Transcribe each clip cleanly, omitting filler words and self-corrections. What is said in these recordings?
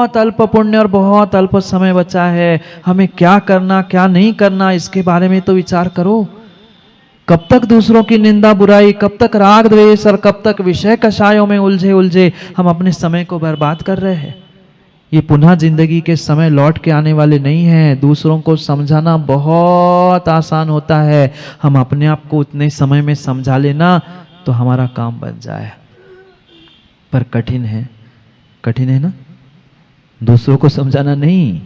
बहुत अल्प पुण्य और बहुत अल्प समय बचा है, हमें क्या करना क्या नहीं करना इसके बारे में तो विचार करो। कब तक दूसरों की निंदा बुराई, कब तक राग द्वेष और कब तक विषय कषायों में उलझे उलझे हम अपने समय को बर्बाद कर रहे हैं। ये पुनः जिंदगी के समय लौट के आने वाले नहीं हैं। दूसरों को समझाना बहुत आसान होता है, हम अपने आप को उतने समय में समझा लेना तो हमारा काम बन जाए, पर कठिन है ना। दूसरों को समझाना नहीं,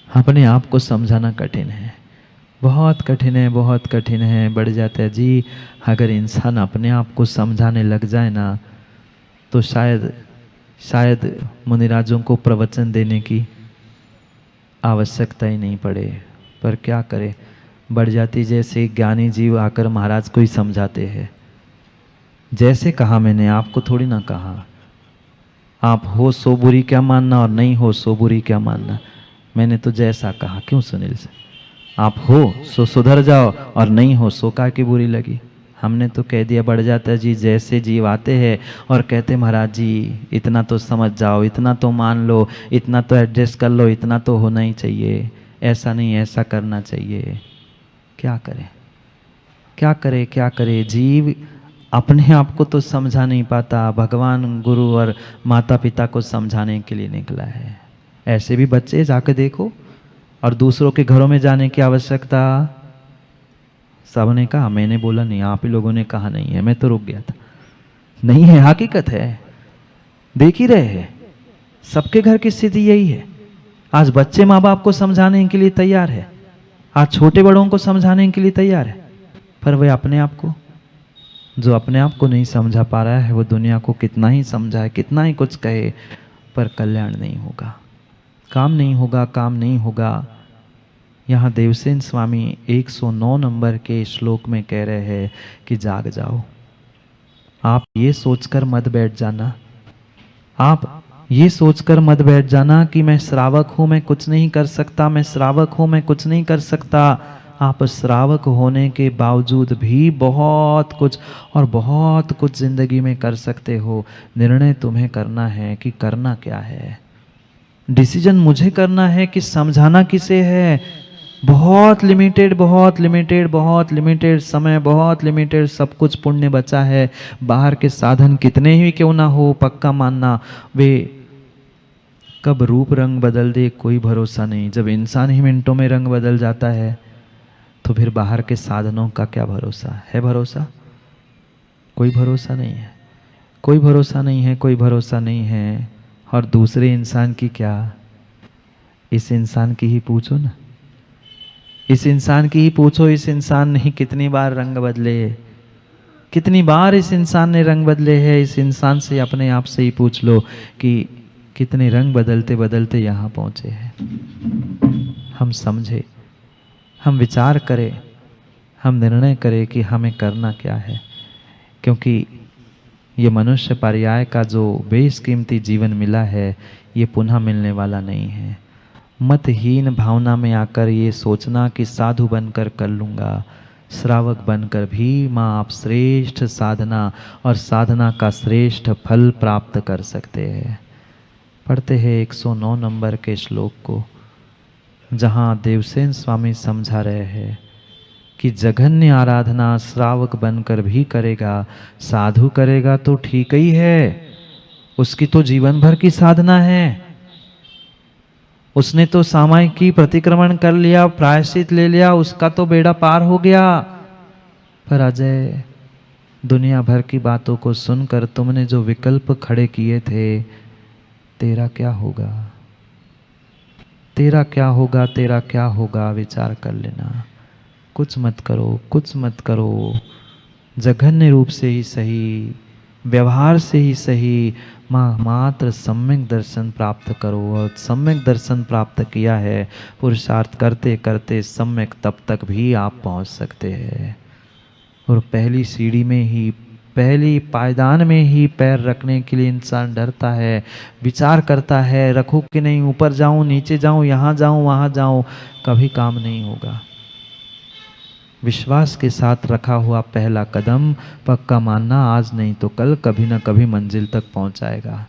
अपने आप को समझाना कठिन है, बहुत कठिन है, बहुत कठिन है। बढ़ जाता है जी। अगर इंसान अपने आप को समझाने लग जाए ना तो शायद मुनिराजों को प्रवचन देने की आवश्यकता ही नहीं पड़े। पर क्या करे, बढ़ जाती। जैसे ज्ञानी जीव आकर महाराज को ही समझाते हैं। जैसे कहा मैंने, आपको थोड़ी ना कहा आप हो सो बुरी क्या मानना और नहीं हो सो बुरी क्या मानना। मैंने तो जैसा कहा, क्यों सुनील से, आप हो सो सुधर जाओ और नहीं हो सो का की बुरी लगी। हमने तो कह दिया। बढ़ जाता है जी। जैसे जीव आते हैं और कहते महाराज जी इतना तो समझ जाओ, इतना तो मान लो, इतना तो एडजस्ट कर लो, इतना तो होना ही चाहिए, ऐसा नहीं ऐसा करना चाहिए। क्या करें क्या करे क्या करे। जीव अपने आप को तो समझा नहीं पाता, भगवान गुरु और माता पिता को समझाने के लिए निकला है। ऐसे भी बच्चे जाकर देखो, और दूसरों के घरों में जाने की आवश्यकता। सबने कहा, मैंने बोला नहीं, आप ही लोगों ने कहा नहीं है, मैं तो रुक गया था। नहीं है, हकीकत है, देख ही रहे हैं। सबके घर की स्थिति यही है। आज बच्चे माँ बाप को समझाने के लिए तैयार है, आज छोटे बड़ों को समझाने के लिए तैयार है, पर वे अपने आप को, जो अपने आप को नहीं समझा पा रहा है वो दुनिया को कितना ही समझाए, कितना ही कुछ कहे, पर कल्याण नहीं होगा, काम नहीं होगा, काम नहीं होगा। यहाँ देवसेन स्वामी 109 नंबर के श्लोक में कह रहे हैं कि जाग जाओ। आप ये सोचकर मत बैठ जाना, आप ये सोचकर मत बैठ जाना कि मैं श्रावक हूँ, मैं कुछ नहीं कर सकता, मैं श्रावक हूँ, मैं कुछ नहीं कर सकता। आप श्रावक होने के बावजूद भी बहुत कुछ और बहुत कुछ जिंदगी में कर सकते हो। निर्णय तुम्हें करना है कि करना क्या है। डिसीजन मुझे करना है कि समझाना किसे है। बहुत लिमिटेड, बहुत लिमिटेड, बहुत लिमिटेड समय, बहुत लिमिटेड सब कुछ पुण्य बचा है। बाहर के साधन कितने ही क्यों ना हो, पक्का मानना वे कब रूप रंग बदल दे कोई भरोसा नहीं। जब इंसान ही मिनटों में रंग बदल जाता है तो फिर बाहर के साधनों का क्या भरोसा है। भरोसा कोई भरोसा नहीं है, कोई भरोसा नहीं है, कोई भरोसा नहीं है। और दूसरे इंसान की क्या, इस इंसान की ही पूछो ना, इस इंसान की ही पूछो। इस इंसान ने कितनी बार रंग बदले, कितनी बार इस इंसान ने रंग बदले हैं। इस इंसान से, अपने आप से ही पूछ लो कि कितने रंग बदलते बदलते यहाँ पहुँचे हैं। हम समझे, हम विचार करें, हम निर्णय करें कि हमें करना क्या है। क्योंकि ये मनुष्य पर्याय का जो बेशकीमती जीवन मिला है, ये पुनः मिलने वाला नहीं है। मतहीन भावना में आकर ये सोचना कि साधु बनकर कर लूँगा, श्रावक बनकर भी माँ आप श्रेष्ठ साधना और साधना का श्रेष्ठ फल प्राप्त कर सकते हैं। पढ़ते हैं 109 नंबर के श्लोक को, जहाँ देवसेन स्वामी समझा रहे हैं कि जघन्य आराधना श्रावक बनकर भी करेगा, साधु करेगा तो ठीक ही है, उसकी तो जीवन भर की साधना है। उसने तो सामायिक की प्रतिक्रमण कर लिया, प्रायश्चित ले लिया, उसका तो बेड़ा पार हो गया। पर अजय, दुनिया भर की बातों को सुनकर तुमने जो विकल्प खड़े किए थे, तेरा क्या होगा, तेरा क्या होगा, तेरा क्या होगा, विचार कर लेना। कुछ मत करो, कुछ मत करो, जघन्य रूप से ही सही, व्यवहार से ही सही, मात्र सम्यक दर्शन प्राप्त करो। और सम्यक दर्शन प्राप्त किया है, पुरुषार्थ करते करते सम्यक तब तक भी आप पहुंच सकते हैं। और पहली सीढ़ी में ही, पहली पायदान में ही पैर रखने के लिए इंसान डरता है, विचार करता है, रखूं कि नहीं, ऊपर जाऊं, नीचे जाऊं, यहाँ जाऊं, वहाँ जाऊं, कभी काम नहीं होगा। विश्वास के साथ रखा हुआ पहला कदम, पक्का मानना आज नहीं तो कल कभी ना कभी मंजिल तक पहुंचाएगा।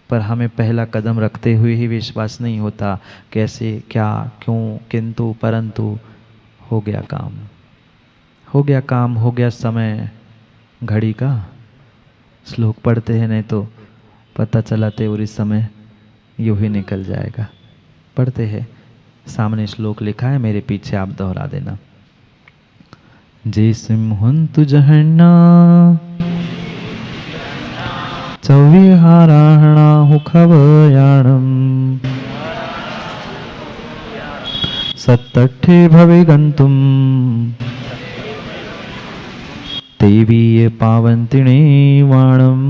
पर हमें पहला कदम रखते हुए ही विश्वास नहीं होता। कैसे, क्या, क्यों, किंतु, परंतु। हो गया काम, हो गया काम, हो गया समय, घड़ी का श्लोक पढ़ते हैं, नहीं तो पता चला तेवरी समय यूं ही निकल जाएगा। पढ़ते हैं, सामने श्लोक लिखा है, मेरे पीछे आप दोहरा देना। जे सिंहंतु जहन्ना चौविहाराहणा हुखवयाणम सत्तठे भवे गंतुम देवीय पावंतिने वाणम।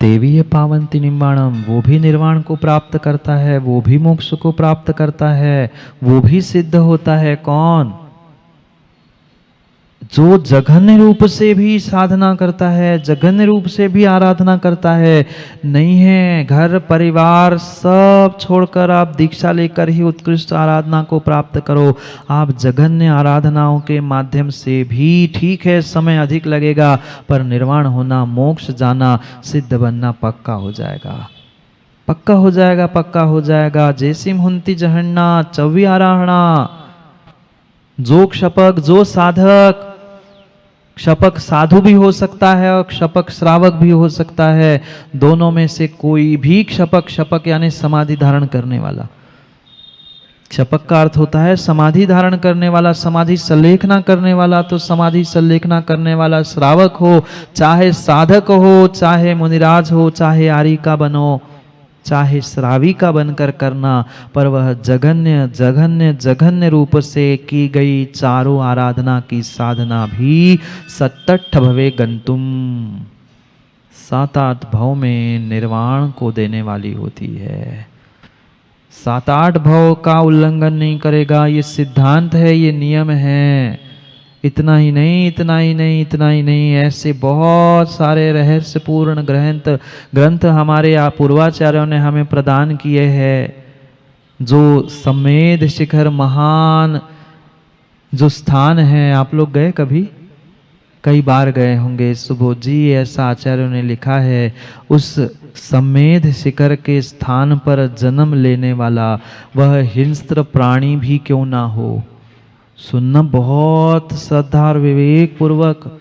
देवीय पावंती निर्वाणम, वो भी निर्वाण को प्राप्त करता है, वो भी मोक्ष को प्राप्त करता है, वो भी सिद्ध होता है। कौन? जो जघन्य रूप से भी साधना करता है, जघन्य रूप से भी आराधना करता है। नहीं है, घर परिवार सब छोड़कर आप दीक्षा लेकर ही उत्कृष्ट आराधना को प्राप्त करो। आप जघन्य आराधनाओं के माध्यम से भी, ठीक है समय अधिक लगेगा, पर निर्वाण होना, मोक्ष जाना, सिद्ध बनना पक्का हो जाएगा, पक्का हो जाएगा, पक्का हो जाएगा। जैसिम हुंती जहन्ना चौवी आराहणा, जो क्षपक, जो साधक, क्षपक साधु भी हो सकता है और क्षपक श्रावक भी हो सकता है। दोनों में से कोई भी क्षपक, क्षपक यानी समाधि धारण करने वाला, क्षपक का अर्थ होता है समाधि धारण करने वाला, समाधि संलेखना करने वाला। तो समाधि संलेखना करने वाला श्रावक हो, चाहे साधक हो, चाहे मुनिराज हो, चाहे आर्य का बनो, चाहे श्रावी का बनकर करना, पर वह जघन्य जघन्य जघन्य रूप से की गई चारों आराधना की साधना भी सत्तठ भवे गंतुम, 7-8 भव में निर्वाण को देने वाली होती है। 7-8 भव का उल्लंघन नहीं करेगा, ये सिद्धांत है, ये नियम है। इतना ही नहीं, इतना ही नहीं, इतना ही नहीं, ऐसे बहुत सारे रहस्यपूर्ण ग्रंथ हमारे पूर्वाचार्यों ने हमें प्रदान किए हैं। जो समेध शिखर महान जो स्थान है, आप लोग गए कभी? कई बार गए होंगे। सुबोध जी ऐसा आचार्यों ने लिखा है, उस समेध शिखर के स्थान पर जन्म लेने वाला वह हिंस्त्र प्राणी भी क्यों ना हो, सुनना बहुत श्रद्धा और विवेक पूर्वक।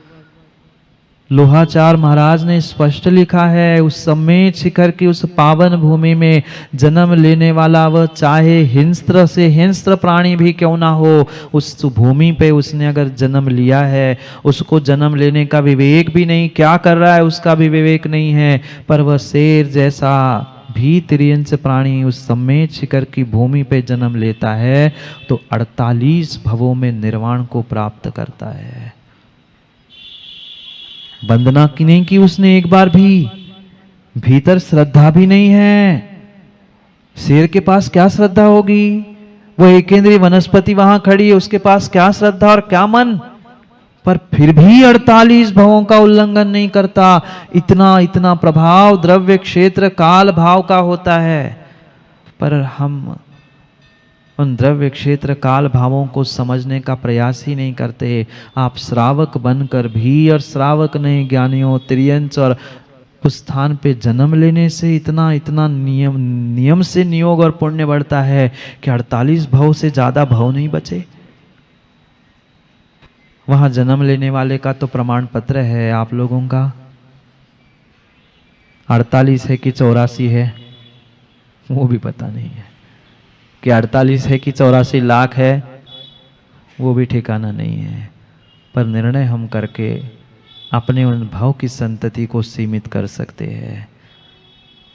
लोहाचार महाराज ने स्पष्ट लिखा है, उस समेध शिखर की उस पावन भूमि में जन्म लेने वाला वह चाहे हिंस्त्र से हिंस्त्र प्राणी भी क्यों ना हो, उस भूमि पे उसने अगर जन्म लिया है, उसको जन्म लेने का विवेक भी नहीं, क्या कर रहा है उसका भी विवेक नहीं है, पर वह शेर जैसा भी तिर्यंच प्राणी उस समेध शिखर की भूमि पे जन्म लेता है तो 48 भवों में निर्वाण को प्राप्त करता है। वंदना की नहीं की उसने एक बार भी, भीतर श्रद्धा भी नहीं है। शेर के पास क्या श्रद्धा होगी? वो एकेंद्रीय वनस्पति वहां खड़ी है, उसके पास क्या श्रद्धा और क्या मन, पर फिर भी 48 भवों का उल्लंघन नहीं करता। इतना इतना प्रभाव द्रव्य क्षेत्र काल भाव का होता है, पर हम उन द्रव्य क्षेत्र काल भावों को समझने का प्रयास ही नहीं करते। आप श्रावक बनकर भी, और श्रावक नहीं ज्ञानियों, तिर्यंच और उस स्थान पे जन्म लेने से इतना इतना नियम से नियोग और पुण्य बढ़ता है कि 48 भव से ज्यादा भव नहीं बचे। वहां जन्म लेने वाले का तो प्रमाण पत्र है, आप लोगों का 48 है कि 84 है वो भी पता नहीं है, कि 48 है कि 84 लाख है वो भी ठिकाना नहीं है। पर निर्णय हम करके अपने उन भाव की संतति को सीमित कर सकते हैं।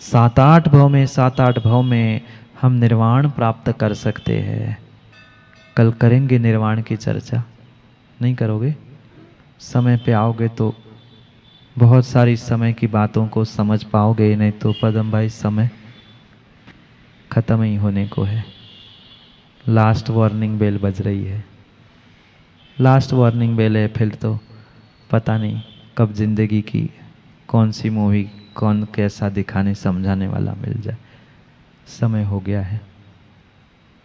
7-8 भव में, 7-8 भव में हम निर्वाण प्राप्त कर सकते हैं। कल करेंगे निर्वाण की चर्चा, नहीं करोगे? समय पे आओगे तो बहुत सारी समय की बातों को समझ पाओगे, नहीं तो पदम भाई समय खत्म ही होने को है। लास्ट वार्निंग बेल बज रही है, लास्ट वार्निंग बेल है, फिर तो पता नहीं कब जिंदगी की कौन सी मूवी कौन कैसा दिखाने समझाने वाला मिल जाए। समय हो गया है,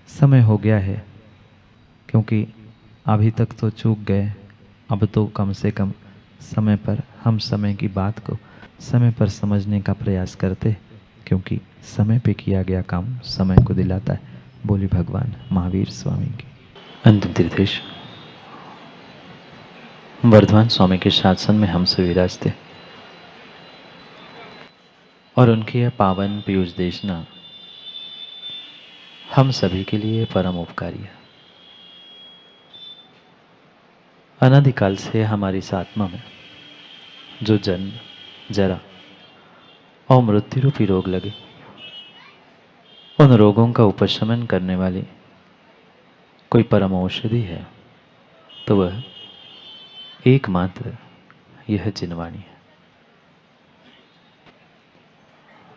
समय हो गया है, क्योंकि अभी तक तो चूक गए, अब तो कम से कम समय पर हम समय की बात को समय पर समझने का प्रयास करते, क्योंकि समय पे किया गया काम समय को दिलाता है। बोली भगवान महावीर स्वामी की। अंतिम निर्देश वर्धमान स्वामी के शासन में हमसे विराजते और उनकी यह पावन पीयूष देशना हम सभी के लिए परम उपकारी है। अनादिकाल से हमारी इस आत्मा में जो जन्म, जरा और मृत्यु रूपी रोग लगे, उन रोगों का उपशमन करने वाली कोई परम औषधि है तो वह एकमात्र यह जिनवाणी है।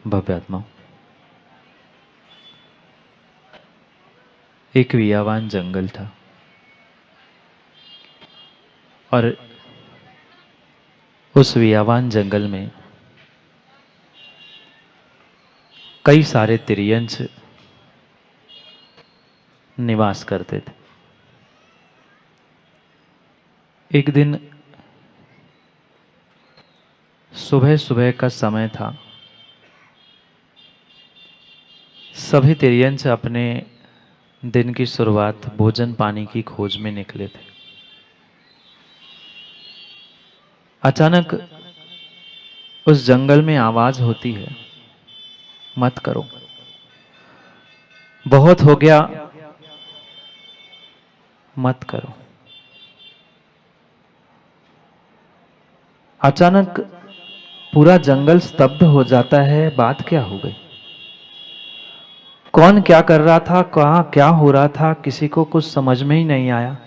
भव्य आत्माओं, एक वियावान जंगल था और उस वियावान जंगल में कई सारे तिर्यंच निवास करते थे। एक दिन सुबह सुबह का समय था। सभी तिर्यंच अपने दिन की शुरुआत भोजन पानी की खोज में निकले थे। अचानक उस जंगल में आवाज होती है, मत करो, बहुत हो गया, मत करो। अचानक पूरा जंगल स्तब्ध हो जाता है। बात क्या हो गई? कौन क्या कर रहा था, कहां क्या हो रहा था, किसी को कुछ समझ में ही नहीं आया।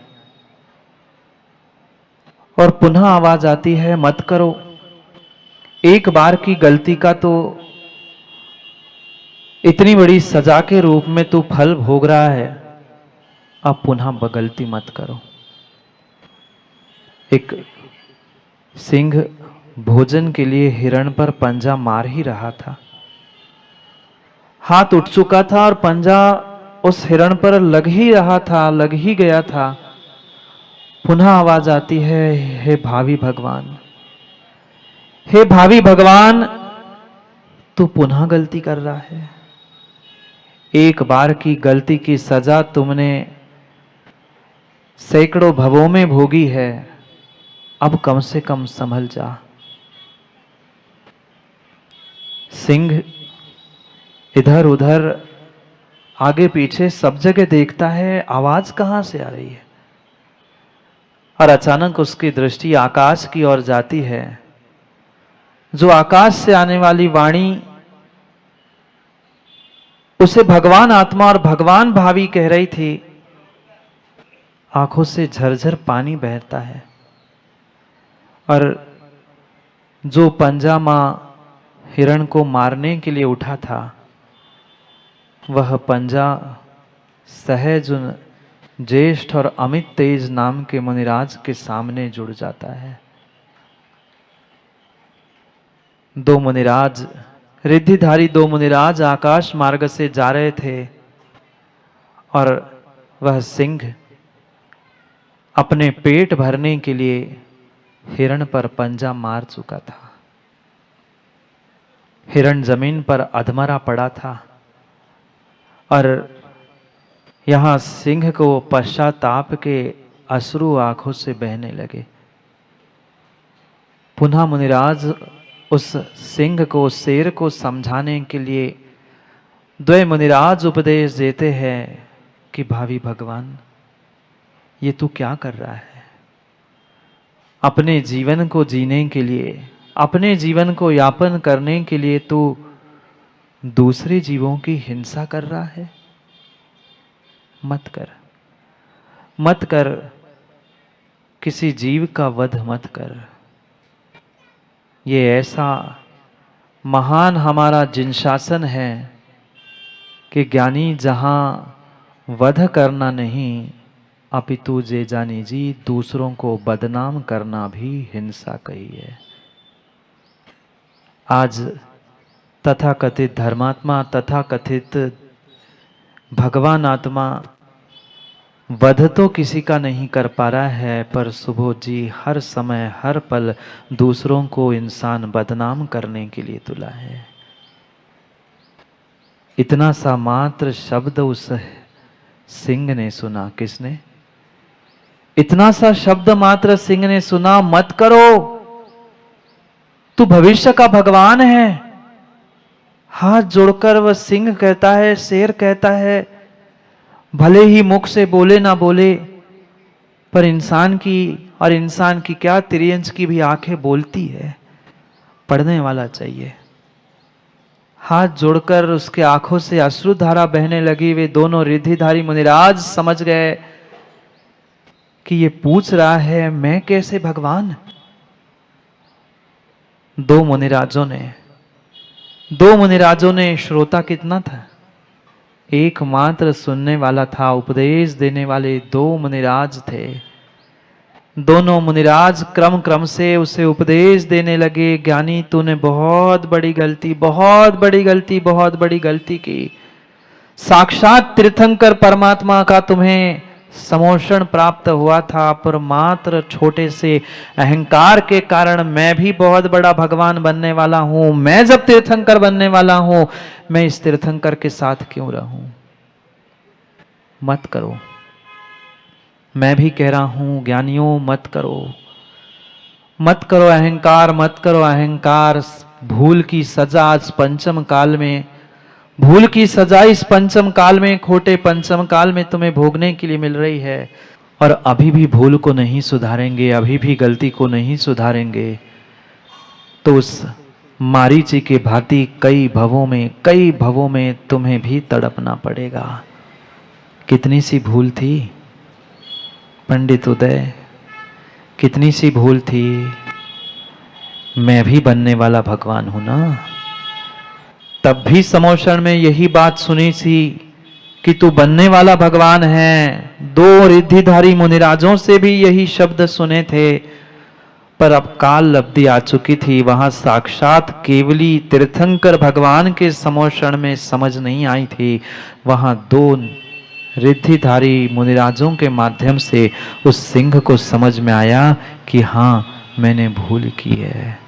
और पुनः आवाज आती है, मत करो। एक बार की गलती का तो इतनी बड़ी सजा के रूप में तू फल भोग रहा है, अब पुनः गलती मत करो। एक सिंह भोजन के लिए हिरण पर पंजा मार ही रहा था। हाथ उठ चुका था और पंजा उस हिरण पर लग ही रहा था, लग ही गया था। पुनः आवाज आती है, हे भावी भगवान, हे भावी भगवान, तू पुनः गलती कर रहा है। एक बार की गलती की सजा तुमने सैकड़ों भवों में भोगी है, अब कम से कम संभल जा। सिंह इधर उधर आगे पीछे सब जगह देखता है, आवाज कहां से आ रही है। और अचानक उसकी दृष्टि आकाश की ओर जाती है। जो आकाश से आने वाली वाणी उसे भगवान आत्मा और भगवान भावी कह रही थी। आंखों से झरझर पानी बहता है और जो पंजा मां हिरण को मारने के लिए उठा था, वह पंजा सहज उन ज्येष्ठ और अमित तेज नाम के मुनिराज के सामने जुड़ जाता है। दो मुनिराज, रिद्धिधारी दो मुनिराज आकाश मार्ग से जा रहे थे और वह सिंह अपने पेट भरने के लिए हिरण पर पंजा मार चुका था। हिरण जमीन पर अधमरा पड़ा था और यहां सिंह को पश्चाताप के अश्रु आंखों से बहने लगे। पुनः मुनिराज उस सिंह को, शेर को समझाने के लिए द्वय मुनिराज उपदेश देते हैं कि भावी भगवान, ये तू क्या कर रहा है? अपने जीवन को जीने के लिए, अपने जीवन को यापन करने के लिए तू दूसरे जीवों की हिंसा कर रहा है। मत कर, मत कर, किसी जीव का वध मत कर। ये ऐसा महान हमारा जिनशासन है कि ज्ञानी जहां वध करना नहीं, अपितु जे जानी जी दूसरों को बदनाम करना भी हिंसा कही है। आज तथाकथित धर्मात्मा, तथाकथित भगवान आत्मा वध तो किसी का नहीं कर पा रहा है, पर सुबोध जी हर समय हर पल दूसरों को इंसान बदनाम करने के लिए तुला है। इतना सा मात्र शब्द उस सिंह ने सुना। किसने? इतना सा शब्द मात्र सिंह ने सुना, मत करो, तू भविष्य का भगवान है। हाथ जोड़कर वह सिंह कहता है, शेर कहता है, भले ही मुख से बोले ना बोले, पर इंसान की, और इंसान की क्या, तिर्यंच की भी आंखें बोलती है। पढ़ने वाला चाहिए। हाथ जोड़कर उसके आंखों से अश्रुधारा बहने लगी। वे दोनों रिद्धिधारी मुनिराज समझ गए कि ये पूछ रहा है मैं कैसे भगवान। दो मुनिराजों ने, श्रोता कितना था? एकमात्र सुनने वाला था। उपदेश देने वाले दो मुनिराज थे। दोनों मुनिराज क्रम क्रम से उसे उपदेश देने लगे। ज्ञानी, तूने बहुत बड़ी गलती, बहुत बड़ी गलती, बहुत बड़ी गलती की। साक्षात तीर्थंकर परमात्मा का तुम्हें समोषण प्राप्त हुआ था, पर मात्र छोटे से अहंकार के कारण मैं भी बहुत बड़ा भगवान बनने वाला हूं। मैं जब तीर्थंकर बनने वाला हूं, मैं इस तीर्थंकर के साथ क्यों रहूं? मत करो। मैं भी कह रहा हूं ज्ञानियों, मत करो, मत करो अहंकार, मत करो अहंकार। भूल की सजा इस पंचम काल में, भूल की सजा इस पंचम काल में, खोटे पंचम काल में तुम्हें भोगने के लिए मिल रही है। और अभी भी भूल को नहीं सुधारेंगे, अभी भी गलती को नहीं सुधारेंगे, तो उस मारीची के भांति कई भवों में तुम्हें भी तड़पना पड़ेगा। कितनी सी भूल थी पंडित उदय, कितनी सी भूल थी। मैं भी बनने वाला भगवान हूं ना। तब भी समोषण में यही बात सुनी थी कि तू बनने वाला भगवान है। दो रिद्धिधारी मुनिराजों से भी यही शब्द सुने थे, पर अब काल लब्धि आ चुकी थी। वहां साक्षात केवली तीर्थंकर भगवान के समोषण में समझ नहीं आई थी। वहां दो रिद्धिधारी मुनिराजों के माध्यम से उस सिंह को समझ में आया कि हाँ, मैंने भूल की है।